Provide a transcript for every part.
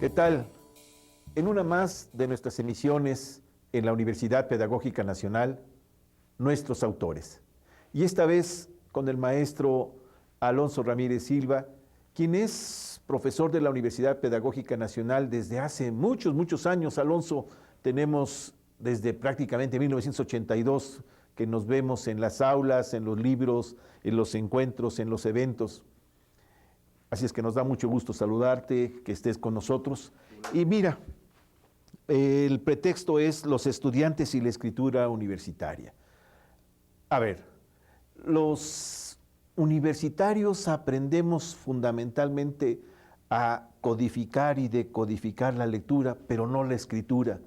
¿Qué tal? En una más de nuestras emisiones en la Universidad Pedagógica Nacional, nuestros autores. Y esta vez con el maestro Alonso Ramírez Silva, quien es profesor de la Universidad Pedagógica Nacional desde hace muchos años. Alonso, tenemos desde prácticamente 1982 que nos vemos en las aulas, en los libros, en los encuentros, en los eventos. Así es que nos da mucho gusto saludarte, que estés con nosotros. Y mira, el pretexto es los estudiantes y la escritura universitaria. A ver, los universitarios aprendemos fundamentalmente a codificar y decodificar la lectura, pero no la escritura.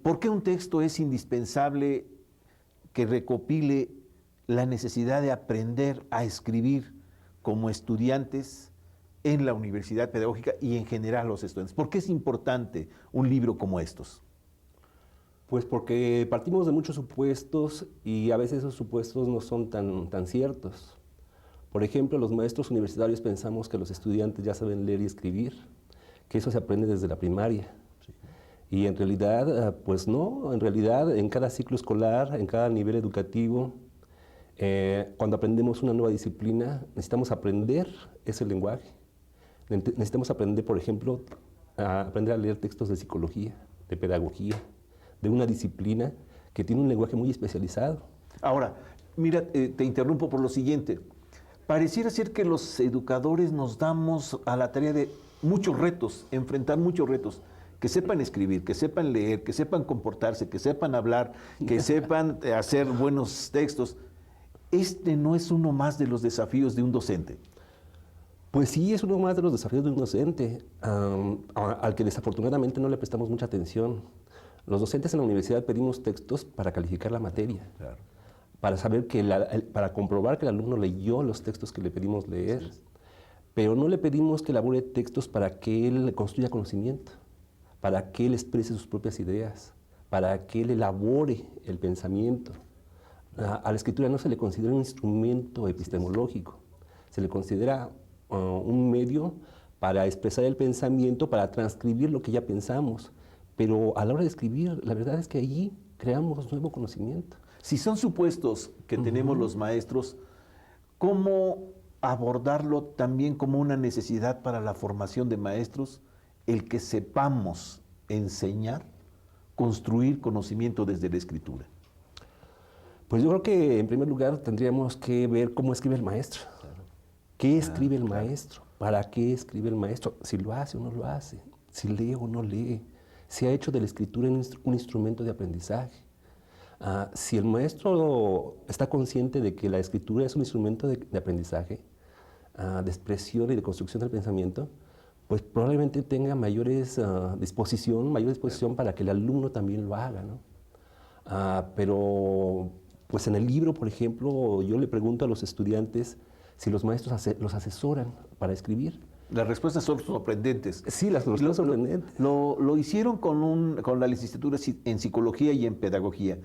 ¿Por qué un texto es indispensable que recopile la necesidad de aprender a escribir como estudiantes en la universidad pedagógica y en general los estudiantes? ¿Por qué es importante un libro como estos? Pues porque partimos de muchos supuestos y a veces esos supuestos no son tan ciertos. Por ejemplo, los maestros universitarios pensamos que los estudiantes ya saben leer y escribir, que eso se aprende desde la primaria. Sí. Y en realidad, pues no, en realidad en cada ciclo escolar, en cada nivel educativo, cuando aprendemos una nueva disciplina, necesitamos aprender ese lenguaje. Necesitamos aprender, por ejemplo, a aprender a leer textos de psicología, de pedagogía, de una disciplina que tiene un lenguaje muy especializado. Ahora, mira, te interrumpo por lo siguiente. Pareciera ser que los educadores nos damos a la tarea de muchos retos, enfrentar muchos retos. Que sepan escribir, que sepan leer, que sepan comportarse, que sepan hablar, que sepan hacer buenos textos. ¿Este no es uno más de los desafíos de un docente? Pues sí, es uno más de los desafíos de un docente, al que desafortunadamente no le prestamos mucha atención. Los docentes en la universidad pedimos textos para calificar la materia, claro, para saber para comprobar que el alumno leyó los textos que le pedimos leer, sí, pero no le pedimos que elabore textos para que él construya conocimiento, para que él exprese sus propias ideas, para que él elabore el pensamiento. A la escritura no se le considera un instrumento epistemológico, se le considera un medio para expresar el pensamiento, para transcribir lo que ya pensamos. Pero a la hora de escribir, la verdad es que allí creamos nuevo conocimiento. Si son supuestos que tenemos los maestros, ¿cómo abordarlo también como una necesidad para la formación de maestros, el que sepamos enseñar, construir conocimiento desde la escritura? Pues yo creo que en primer lugar tendríamos que ver cómo escribe el maestro. Claro. ¿Qué escribe el maestro? ¿Para qué escribe el maestro? Si lo hace o no lo hace, si lee o no lee. Si ha hecho de la escritura un instrumento de aprendizaje. Si el maestro está consciente de que la escritura es un instrumento de aprendizaje, de expresión y de construcción del pensamiento, pues probablemente tenga mayor disposición para que el alumno también lo haga, ¿no? Pero pues en el libro, por ejemplo, yo le pregunto a los estudiantes si los maestros los asesoran para escribir. Las respuestas son sorprendentes. Sí, las respuestas son sorprendentes. Lo hicieron con la licenciatura en psicología y en pedagogía.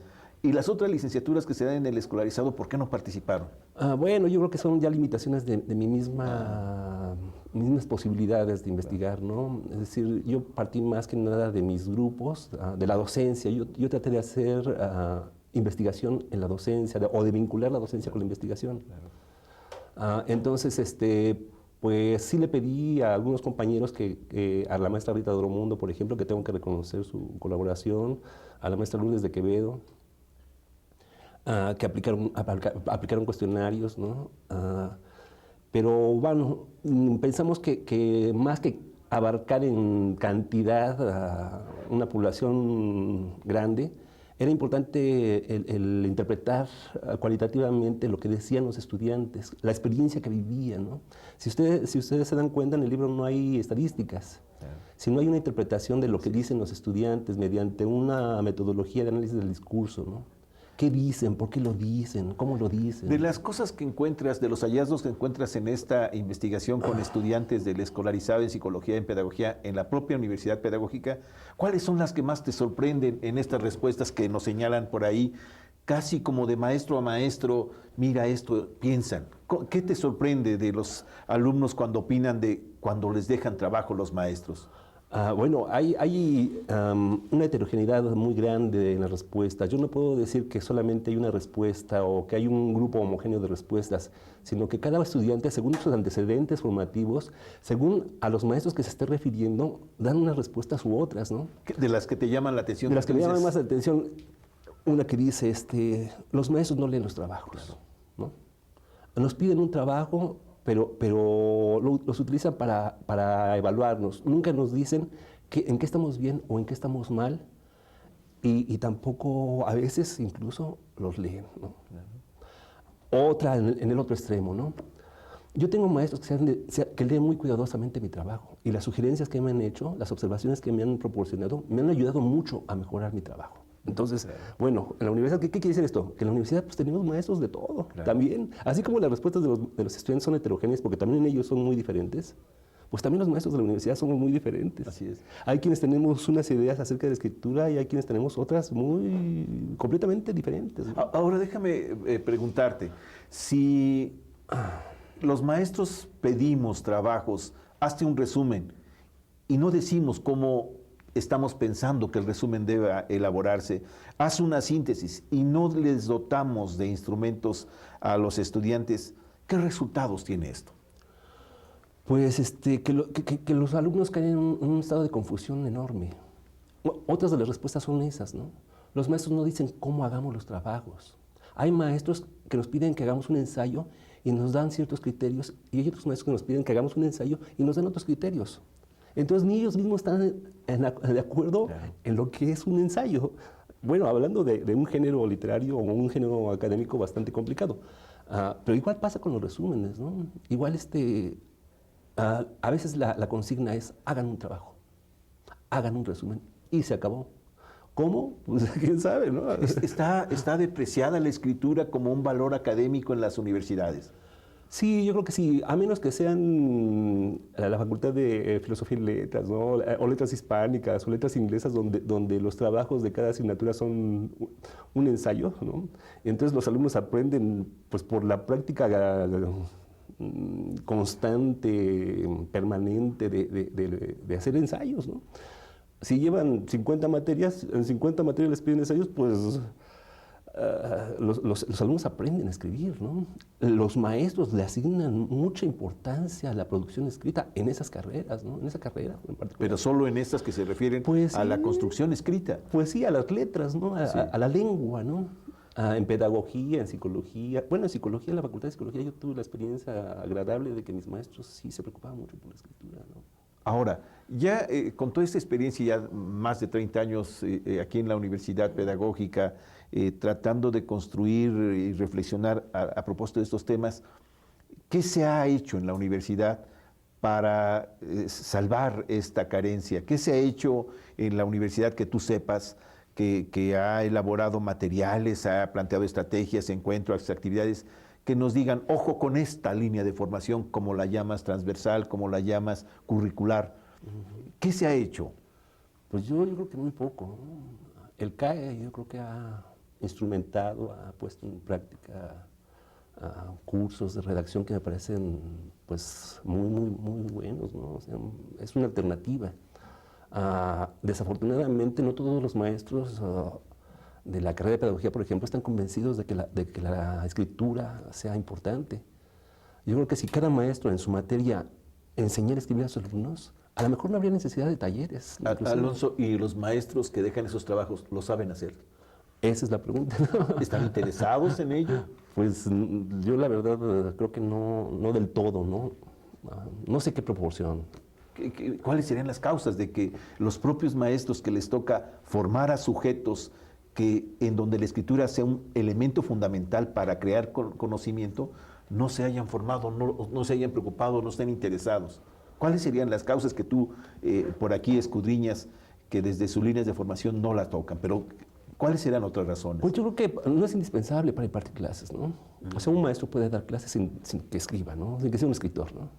¿Y las otras licenciaturas que se dan en el escolarizado, por qué no participaron? Bueno, yo creo que son ya limitaciones de mis mismas posibilidades de investigar, ¿no? Es decir, yo partí más que nada de mis grupos, de la docencia. Yo traté de hacer investigación en la docencia, o de vincular la docencia con la investigación. Claro. Entonces, pues sí le pedí a algunos compañeros, a la maestra Rita Doromundo, por ejemplo, que tengo que reconocer su colaboración, a la maestra Lourdes de Quevedo, que aplicaron cuestionarios, ¿no? Pero bueno, pensamos que más que abarcar en cantidad una población grande, era importante el interpretar cualitativamente lo que decían los estudiantes, la experiencia que vivían, ¿no? Si ustedes se dan cuenta, en el libro no hay estadísticas, sino hay una interpretación de lo que dicen los estudiantes mediante una metodología de análisis del discurso, ¿no? ¿Qué dicen? ¿Por qué lo dicen? ¿Cómo lo dicen? De las cosas que encuentras, de los hallazgos que encuentras en esta investigación con estudiantes del escolarizado en psicología y en pedagogía en la propia universidad pedagógica, ¿cuáles son las que más te sorprenden en estas respuestas que nos señalan por ahí? Casi como de maestro a maestro, mira esto, piensan. ¿Qué te sorprende de los alumnos cuando opinan de cuando les dejan trabajo los maestros? Bueno, hay una heterogeneidad muy grande en las respuestas. Yo no puedo decir que solamente hay una respuesta o que hay un grupo homogéneo de respuestas, sino que cada estudiante, según sus antecedentes formativos, según a los maestros que se esté refiriendo, dan unas respuestas u otras, ¿no? De las que te llaman la atención. De las que me llaman más la atención, una que dice, los maestros no leen los trabajos, ¿no? Nos piden un trabajo, pero los utilizan para evaluarnos. Nunca nos dicen en qué estamos bien o en qué estamos mal, y tampoco, a veces, incluso los leen, ¿no? Otra en el otro extremo, ¿no? Yo tengo maestros que leen muy cuidadosamente mi trabajo, y las sugerencias que me han hecho, las observaciones que me han proporcionado, me han ayudado mucho a mejorar mi trabajo. Entonces, bueno, en la universidad, ¿qué quiere decir esto? Que en la universidad pues tenemos maestros de todo, también. Así como las respuestas de los estudiantes son heterogéneas, porque también ellos son muy diferentes, pues también los maestros de la universidad somos muy diferentes. Así es. Hay quienes tenemos unas ideas acerca de la escritura y hay quienes tenemos otras completamente diferentes, ¿no? Ahora déjame preguntarte, si los maestros pedimos trabajos, hazte un resumen, y no decimos cómo estamos pensando que el resumen debe elaborarse, haz una síntesis y no les dotamos de instrumentos a los estudiantes, ¿qué resultados tiene esto? Pues que los alumnos caen en un estado de confusión enorme. Otras de las respuestas son esas, ¿no? Los maestros no dicen cómo hagamos los trabajos. Hay maestros que nos piden que hagamos un ensayo y nos dan ciertos criterios, y hay otros maestros que nos piden que hagamos un ensayo y nos dan otros criterios. Entonces ni ellos mismos están de acuerdo en lo que es un ensayo. Bueno, hablando de un género literario o un género académico bastante complicado. Pero igual pasa con los resúmenes, ¿no? Igual a veces la consigna es: hagan un trabajo, hagan un resumen, y se acabó. ¿Cómo? Pues quién sabe, ¿no? ¿Está depreciada la escritura como un valor académico en las universidades? Sí, yo creo que sí, a menos que sean la Facultad de Filosofía y Letras, ¿no? O Letras Hispánicas o Letras Inglesas, donde los trabajos de cada asignatura son un ensayo, ¿no? Y entonces los alumnos aprenden pues, por la práctica constante, permanente de hacer ensayos, ¿no? Si llevan 50 materias, en 50 materias les piden ensayos, pues los alumnos aprenden a escribir, ¿no? Los maestros le asignan mucha importancia a la producción escrita en esas carreras, ¿no? En esa carrera en particular. Pero solo en estas que se refieren pues, a la construcción escrita. Pues sí, a las letras, ¿no? A la lengua, ¿no? En pedagogía, en psicología. Bueno, en psicología, en la Facultad de Psicología, yo tuve la experiencia agradable de que mis maestros sí se preocupaban mucho por la escritura, ¿no? Ahora, ya con toda esta experiencia, ya más de 30 años aquí en la Universidad Pedagógica, tratando de construir y reflexionar a propósito de estos temas, ¿qué se ha hecho en la universidad para salvar esta carencia? ¿Qué se ha hecho en la universidad que tú sepas, que ha elaborado materiales, ha planteado estrategias, encuentros, actividades, que nos digan, ojo con esta línea de formación, como la llamas transversal, como la llamas curricular? ¿Qué se ha hecho? Pues yo creo que muy poco, ¿no? El CAE yo creo que ha instrumentado, ha puesto en práctica cursos de redacción que me parecen pues muy buenos, ¿no? O sea, es una alternativa. Desafortunadamente no todos los maestros de la carrera de pedagogía, por ejemplo, están convencidos de que la escritura sea importante. Yo creo que si cada maestro en su materia enseñara a escribir a sus alumnos, a lo mejor no habría necesidad de talleres. Alonso, ¿y los maestros que dejan esos trabajos lo saben hacer? Esa es la pregunta. ¿Están interesados en ello? Pues yo la verdad creo que no del todo, ¿no? No sé qué proporción. ¿Cuáles serían las causas de que los propios maestros que les toca formar a sujetos en donde la escritura sea un elemento fundamental para crear conocimiento, no se hayan formado, no se hayan preocupado, no estén interesados? ¿Cuáles serían las causas que tú por aquí escudriñas, que desde sus líneas de formación no las tocan? Pero ¿cuáles serían otras razones? Pues yo creo que no es indispensable para impartir clases, ¿no? O sea, un maestro puede dar clases sin que escriba, ¿no? Sin que sea un escritor, ¿no?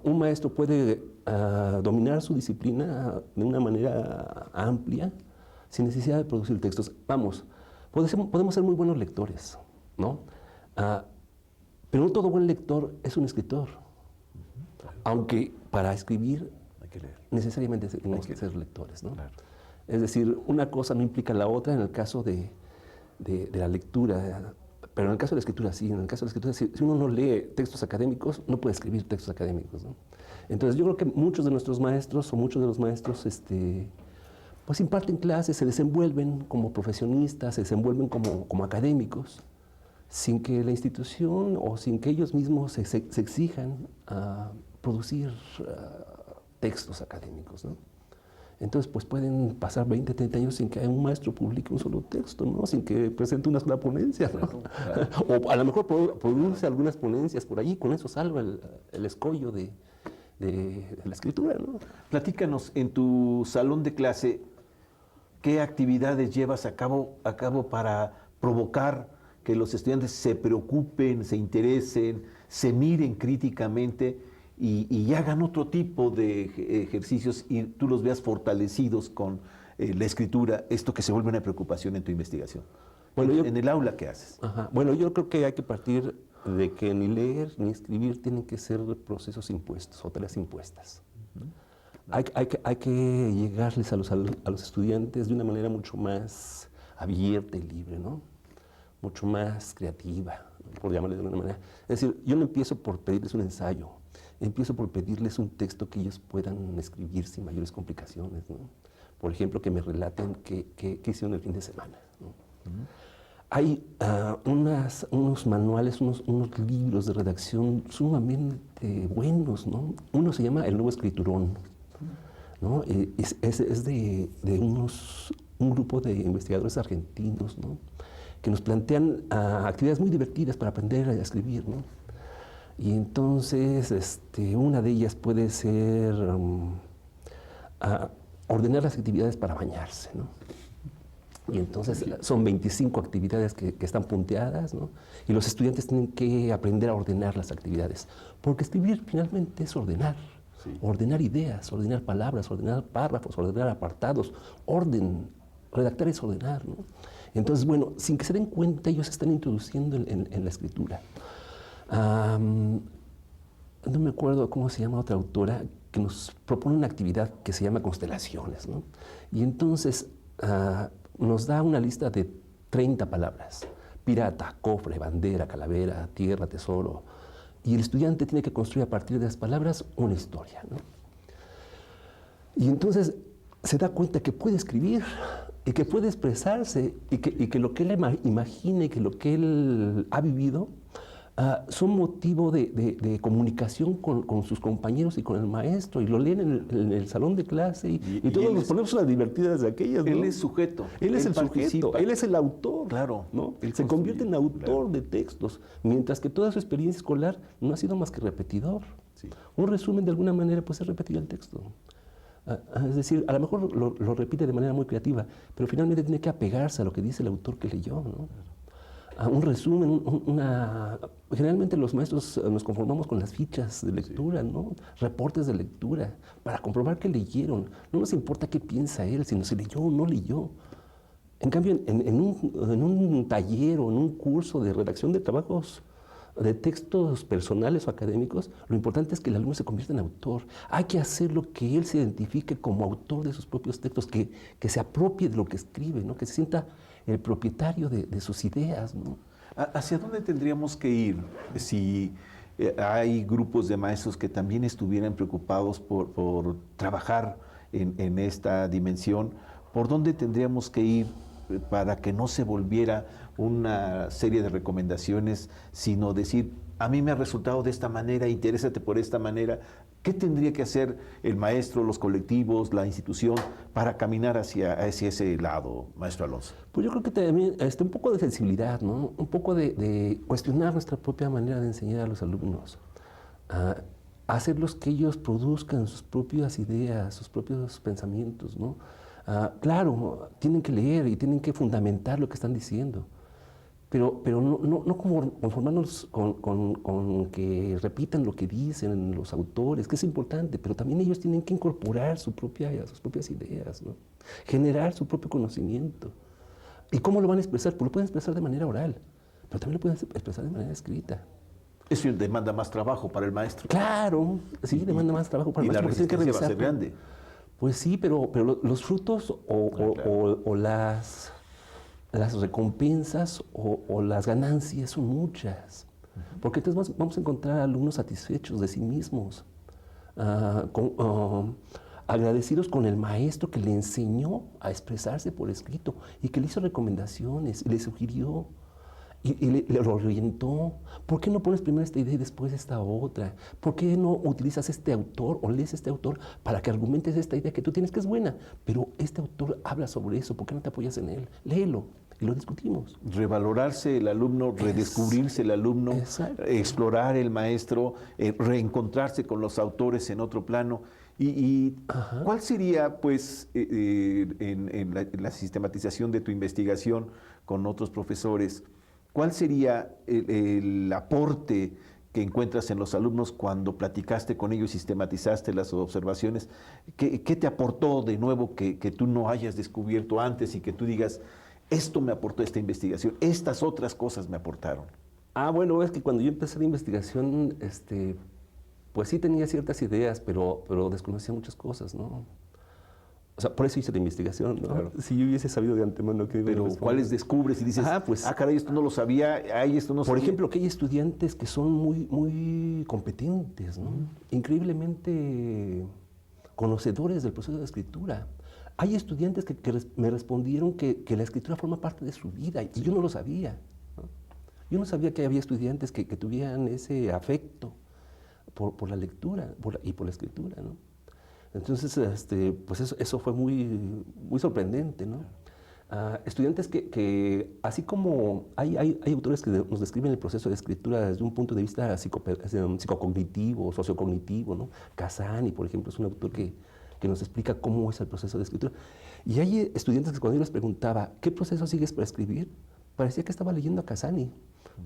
Un maestro puede dominar su disciplina de una manera amplia, sin necesidad de producir textos. Vamos, podemos ser muy buenos lectores, ¿no? Pero no todo buen lector es un escritor. Aunque para escribir necesariamente tenemos que ser lectores, ¿no? Claro. Es decir, una cosa no implica la otra en el caso de la lectura, pero en el caso de la escritura sí. En el caso de la escritura, si uno no lee textos académicos, no puede escribir textos académicos, ¿no? Entonces yo creo que muchos de nuestros maestros, o muchos de los maestros, pues imparten clases, se desenvuelven como profesionistas, se desenvuelven como académicos, sin que la institución o sin que ellos mismos se exijan a producir textos académicos, ¿no? Entonces, pues pueden pasar 20, 30 años sin que un maestro publique un solo texto, ¿no? Sin que presente una sola ponencia, ¿no? Claro. O a lo mejor produce algunas ponencias por allí, con eso salva el escollo de la escritura, ¿no? Platícanos, en tu salón de clase, ¿qué actividades llevas a cabo para provocar que los estudiantes se preocupen, se interesen, se miren críticamente y hagan otro tipo de ejercicios y tú los veas fortalecidos con la escritura, esto que se vuelve una preocupación en tu investigación? Bueno, en el aula, ¿qué haces? Ajá. Bueno, yo creo que hay que partir de que ni leer ni escribir tienen que ser procesos impuestos o tareas impuestas. Hay que llegarles a los estudiantes de una manera mucho más abierta y libre, ¿no? Mucho más creativa, por llamarle de una manera. Es decir, yo no empiezo por pedirles un ensayo, empiezo por pedirles un texto que ellos puedan escribir sin mayores complicaciones, ¿no? Por ejemplo, que me relaten qué hicieron el fin de semana, ¿no? Hay unos manuales, unos libros de redacción sumamente buenos, ¿no? Uno se llama El Nuevo Escriturón, ¿no? Es de un grupo de investigadores argentinos, ¿no? Que nos plantean actividades muy divertidas para aprender a escribir, ¿no? Y entonces una de ellas puede ser ordenar las actividades para bañarse, ¿no? Y entonces son 25 actividades que están punteadas, ¿no? Y los estudiantes tienen que aprender a ordenar las actividades, porque escribir finalmente es ordenar. Sí. Ordenar ideas, ordenar palabras, ordenar párrafos, ordenar apartados, redactar es ordenar, ¿no? Entonces, bueno, sin que se den cuenta, ellos se están introduciendo en la escritura. No me acuerdo cómo se llama otra autora que nos propone una actividad que se llama constelaciones, ¿no? Y entonces nos da una lista de 30 palabras: pirata, cofre, bandera, calavera, tierra, tesoro. Y el estudiante tiene que construir a partir de las palabras una historia, ¿no? Y entonces se da cuenta que puede escribir y que puede expresarse y que lo que él imagina y que lo que él ha vivido son motivo de comunicación con sus compañeros y con el maestro, y lo leen en el salón de clase y todos nos ponemos unas divertidas de aquellas, ¿no? Él es sujeto. Él es el sujeto, él es el autor. Claro. ¿no? Él se convierte en autor de textos, mientras que toda su experiencia escolar no ha sido más que repetidor. Sí. Un resumen de alguna manera puede ser repetir el texto. Es decir, a lo mejor lo repite de manera muy creativa, pero finalmente tiene que apegarse a lo que dice el autor que leyó, ¿no? Un resumen, generalmente los maestros nos conformamos con las fichas de lectura, ¿no? Reportes de lectura, para comprobar que leyeron. No nos importa qué piensa él, sino si leyó o no leyó. En cambio, en un taller o en un curso de redacción de trabajos, de textos personales o académicos, lo importante es que el alumno se convierta en autor. Hay que hacer lo que él se identifique como autor de sus propios textos, que se apropie de lo que escribe, ¿no? Que se sienta el propietario de sus ideas, ¿no? ¿Hacia dónde tendríamos que ir si hay grupos de maestros que también estuvieran preocupados por trabajar en esta dimensión? ¿Por dónde tendríamos que ir para que no se volviera una serie de recomendaciones, sino decir, a mí me ha resultado de esta manera, interésate por esta manera? ¿Qué tendría que hacer el maestro, los colectivos, la institución para caminar hacia ese lado, maestro Alonso? Pues yo creo que también un poco de sensibilidad, ¿no? Un poco de cuestionar nuestra propia manera de enseñar a los alumnos, hacerlos que ellos produzcan sus propias ideas, sus propios pensamientos, ¿no? Claro, tienen que leer y tienen que fundamentar lo que están diciendo, pero no conformarnos con que repitan lo que dicen los autores, que es importante, pero también ellos tienen que incorporar sus propias ideas, ¿no? Generar su propio conocimiento. ¿Y cómo lo van a expresar? Pues lo pueden expresar de manera oral, pero también lo pueden expresar de manera escrita. Eso demanda más trabajo para el maestro. Claro, sí, demanda más trabajo para el maestro. Y la resistencia va a ser grande. Pues sí, pero los frutos o las recompensas o las ganancias son muchas. Porque entonces vamos a encontrar alumnos satisfechos de sí mismos, agradecidos con el maestro que le enseñó a expresarse por escrito y que le hizo recomendaciones y le sugirió y le orientó. ¿Por qué no pones primero esta idea y después esta otra? ¿Por qué no utilizas este autor o lees este autor para que argumentes esta idea que tú tienes que es buena? Pero este autor habla sobre eso, ¿por qué no te apoyas en él? Léelo y lo discutimos. Revalorarse el alumno, redescubrirse el alumno, explorar el maestro, reencontrarse con los autores en otro plano. ¿Y cuál sería, pues, en la sistematización de tu investigación con otros profesores, cuál sería el aporte que encuentras en los alumnos cuando platicaste con ellos y sistematizaste las observaciones? ¿Qué te aportó de nuevo que tú no hayas descubierto antes y que tú digas, esto me aportó esta investigación, estas otras cosas me aportaron? Bueno, es que cuando yo empecé la investigación, pues sí tenía ciertas ideas, pero desconocía muchas cosas, ¿no? O sea, por eso hice la investigación, ¿no? Claro. Si yo hubiese sabido de antemano que... Pero ¿cuáles descubres y dices, caray, esto no lo sabía, esto no sabía? Por ejemplo, que hay estudiantes que son muy competentes, ¿no? Increíblemente conocedores del proceso de escritura. Hay estudiantes que me respondieron que la escritura forma parte de su vida y yo no lo sabía, ¿no? Yo no sabía que había estudiantes que tuvieran ese afecto por la lectura y por la escritura, ¿no? Entonces, pues eso fue muy sorprendente, ¿no? Estudiantes que así como hay autores que nos describen el proceso de escritura desde un punto de vista psicocognitivo, sociocognitivo, ¿no? Casani, por ejemplo, es un autor que nos explica cómo es el proceso de escritura. Y hay estudiantes que cuando yo les preguntaba, ¿qué proceso sigues para escribir? Parecía que estaba leyendo a Casani.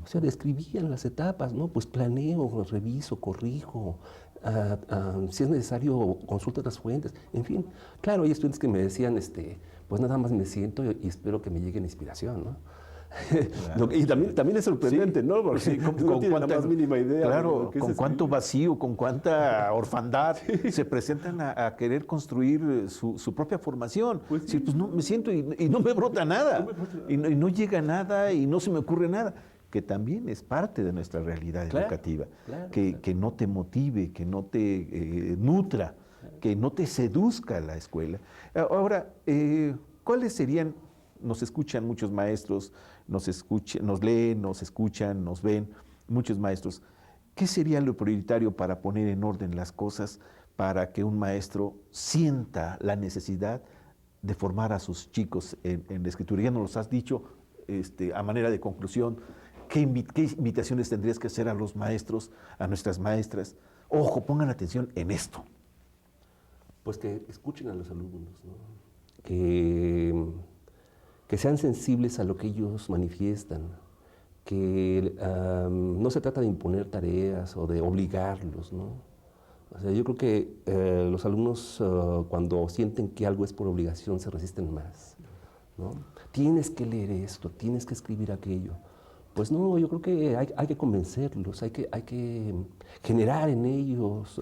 O sea, describían las etapas, ¿no? Pues planeo, reviso, corrijo, si es necesario, consulto otras fuentes, en fin. Claro, hay estudiantes que me decían, pues nada más me siento y espero que me llegue la inspiración, ¿no? Claro. Y también es sorprendente, sí, ¿no? Porque sí, no tiene la más mínima idea. Claro, con cuánto vacío, con cuánta orfandad se presentan a querer construir su propia formación. Pues, sí. Pues no, me siento y no me brota nada, y no llega nada y no se me ocurre nada, que también es parte de nuestra realidad educativa, que no te motive, que no te nutra, que no te seduzca la escuela. Ahora, ¿cuáles serían? Nos escuchan muchos maestros, nos leen, nos escuchan, nos ven muchos maestros. ¿Qué sería lo prioritario para poner en orden las cosas para que un maestro sienta la necesidad de formar a sus chicos en la escritura? Ya nos los has dicho a manera de conclusión. ¿Qué invitaciones tendrías que hacer a los maestros, a nuestras maestras? Ojo, pongan atención en esto. Pues que escuchen a los alumnos, ¿no? Que sean sensibles a lo que ellos manifiestan, que no se trata de imponer tareas o de obligarlos, ¿no? O sea, yo creo que los alumnos cuando sienten que algo es por obligación se resisten más, ¿no? Tienes que leer esto, tienes que escribir aquello. Pues no, yo creo que hay que convencerlos, hay que generar en ellos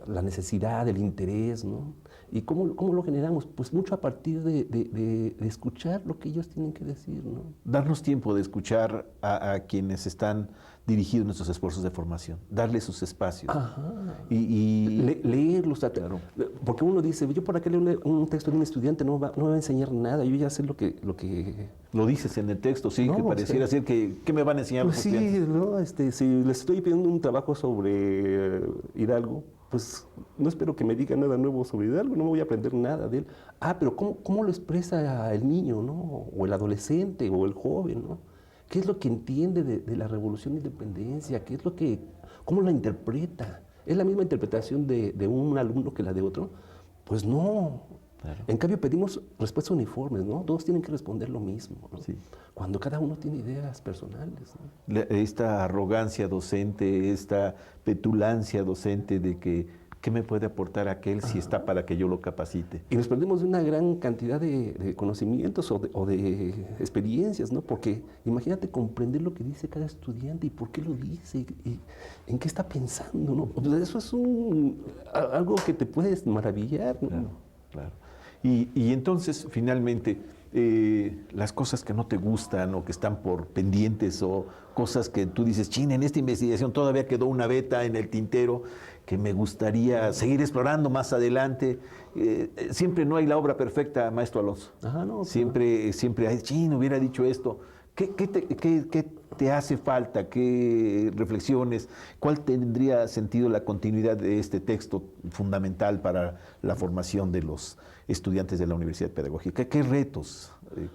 la necesidad, el interés, ¿no? ¿Y cómo lo generamos? Pues mucho a partir de escuchar lo que ellos tienen que decir, ¿no? Darnos tiempo de escuchar a quienes están dirigidos nuestros esfuerzos de formación, darles sus espacios. Leerlos, claro. Porque uno dice, yo para qué leo un texto de un estudiante no me va a enseñar nada, yo ya sé lo que... Lo dices en el texto, sí, no, que pareciera ser que ¿qué me van a enseñar pues los estudiantes? Sí, ¿no? Si les estoy pidiendo un trabajo sobre Hidalgo, pues no espero que me diga nada nuevo sobre Hidalgo, no me voy a aprender nada de él. Pero ¿cómo lo expresa el niño, ¿no? O el adolescente, o el joven, ¿no? ¿Qué es lo que entiende de la Revolución de Independencia? ¿Cómo la interpreta? ¿Es la misma interpretación de un alumno que la de otro? Pues no. Claro. En cambio pedimos respuestas uniformes, ¿no? Todos tienen que responder lo mismo, ¿no? Sí. Cuando cada uno tiene ideas personales, ¿no? Esta arrogancia docente, esta petulancia docente de que ¿Qué me puede aportar aquel si está para que yo lo capacite? Y nos perdemos de una gran cantidad de conocimientos o de experiencias, ¿no? Porque imagínate comprender lo que dice cada estudiante y por qué lo dice y en qué está pensando, ¿no? Pues eso es algo que te puedes maravillar, ¿no? Claro, claro. Y entonces, finalmente, las cosas que no te gustan o que están por pendientes o cosas que tú dices, chin, en esta investigación todavía quedó una veta en el tintero que me gustaría seguir explorando más adelante. Siempre no hay la obra perfecta, maestro Alonso. No, siempre hay, chin, hubiera dicho esto. ¿Qué te hace falta? ¿Qué reflexiones? ¿Cuál tendría sentido la continuidad de este texto fundamental para la formación de los estudiantes de la Universidad Pedagógica? ¿Qué retos,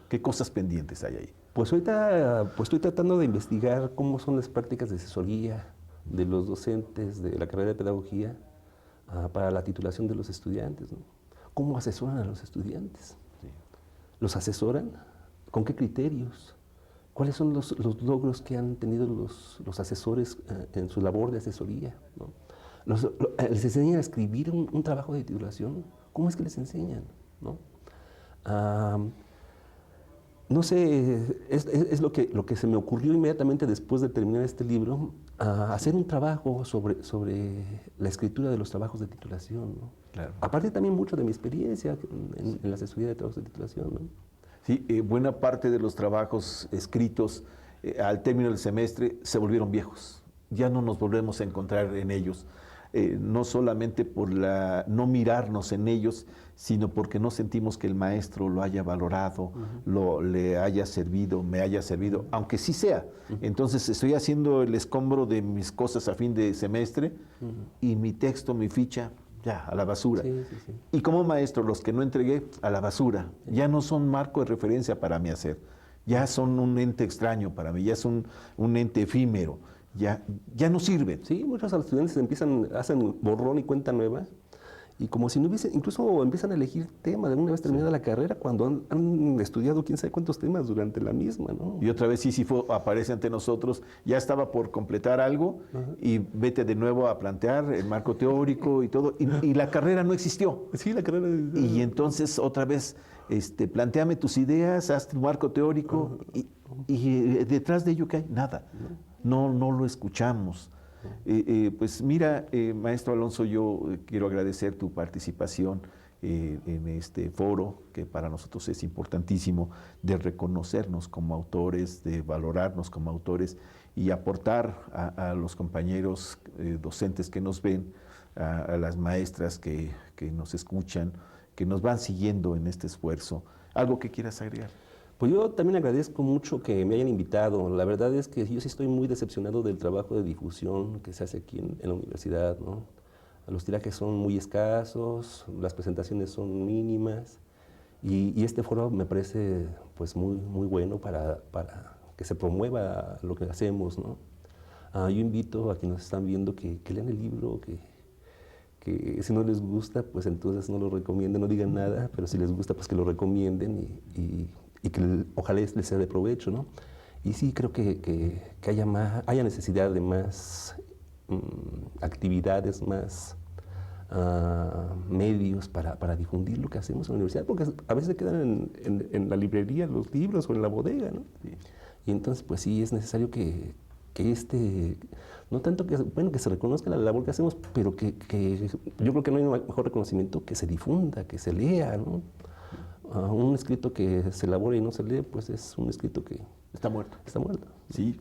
qué cosas pendientes hay ahí? Pues ahorita estoy tratando de investigar cómo son las prácticas de asesoría de los docentes de la carrera de pedagogía para la titulación de los estudiantes, ¿no? ¿Cómo asesoran a los estudiantes? Sí. ¿Los asesoran? ¿Con qué criterios? ¿Cuáles son los logros que han tenido los asesores en su labor de asesoría, ¿no? ¿Les enseñan a escribir un trabajo de titulación? ¿Cómo es que les enseñan, ¿no? No sé, es lo que se me ocurrió inmediatamente después de terminar este libro, hacer un trabajo sobre la escritura de los trabajos de titulación, ¿no? Claro. Aparte también mucho de mi experiencia en la asesoría de trabajos de titulación, ¿no? Sí, buena parte de los trabajos escritos al término del semestre se volvieron viejos. Ya no nos volvemos a encontrar en ellos. No solamente por no mirarnos en ellos, sino porque no sentimos que el maestro lo haya valorado, le haya servido, me haya servido, aunque sí sea. Entonces estoy haciendo el escombro de mis cosas a fin de semestre y mi texto, mi ficha, ya, a la basura. Sí. Y como maestro, los que no entregué, a la basura. Ya no son marco de referencia para mi hacer. Ya son un ente extraño para mí, ya es un ente efímero. Ya no sirven. Sí, muchos estudiantes hacen borrón y cuenta nueva, y como si no hubiese, incluso empiezan a elegir temas de una vez terminada la carrera cuando han estudiado quién sabe cuántos temas durante la misma, ¿no? Y otra vez Sísifo aparece ante nosotros, ya estaba por completar algo y vete de nuevo a plantear el marco teórico y todo, y la carrera no existió. Sí, la carrera. Y entonces otra vez, plantéame tus ideas, haz tu marco teórico y detrás de ello ¿qué hay? Nada. No lo escuchamos. Pues mira, maestro Alonso, yo quiero agradecer tu participación en este foro, que para nosotros es importantísimo, de reconocernos como autores, de valorarnos como autores y aportar a los compañeros docentes que nos ven, a las maestras que nos escuchan, que nos van siguiendo en este esfuerzo. ¿Algo que quieras agregar? Pues yo también agradezco mucho que me hayan invitado. La verdad es que yo sí estoy muy decepcionado del trabajo de difusión que se hace aquí en la universidad, ¿no? Los tirajes son muy escasos, las presentaciones son mínimas y este foro me parece pues muy bueno para que se promueva lo que hacemos, ¿no? Yo invito a quienes nos están viendo que lean el libro, que si no les gusta, pues entonces no lo recomienden, no digan nada, pero si les gusta, pues que lo recomienden y que ojalá les sea de provecho, ¿no? Y sí creo que haya necesidad de más actividades, más medios para difundir lo que hacemos en la universidad, porque a veces quedan en la librería los libros o en la bodega, ¿no? Sí. Y entonces, pues sí, es necesario que no tanto que se reconozca la labor que hacemos, pero que yo creo que no hay mejor reconocimiento que se difunda, que se lea, ¿no? Un escrito que se elabora y no se lee, pues es un escrito que está muerto. Está muerto. Sí.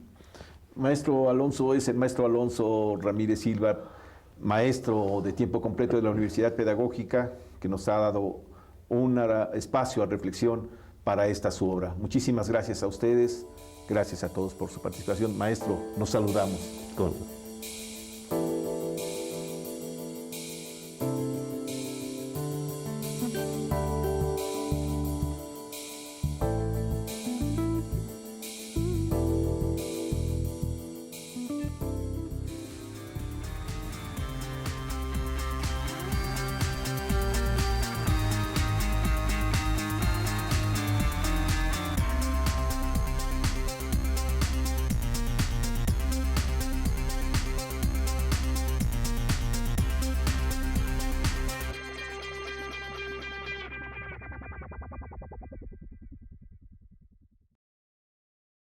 Maestro Alonso es el maestro Alonso Ramírez Silva, maestro de tiempo completo de la Universidad Pedagógica, que nos ha dado un espacio a reflexión para esta su obra. Muchísimas gracias a ustedes, gracias a todos por su participación. Maestro, nos saludamos. Con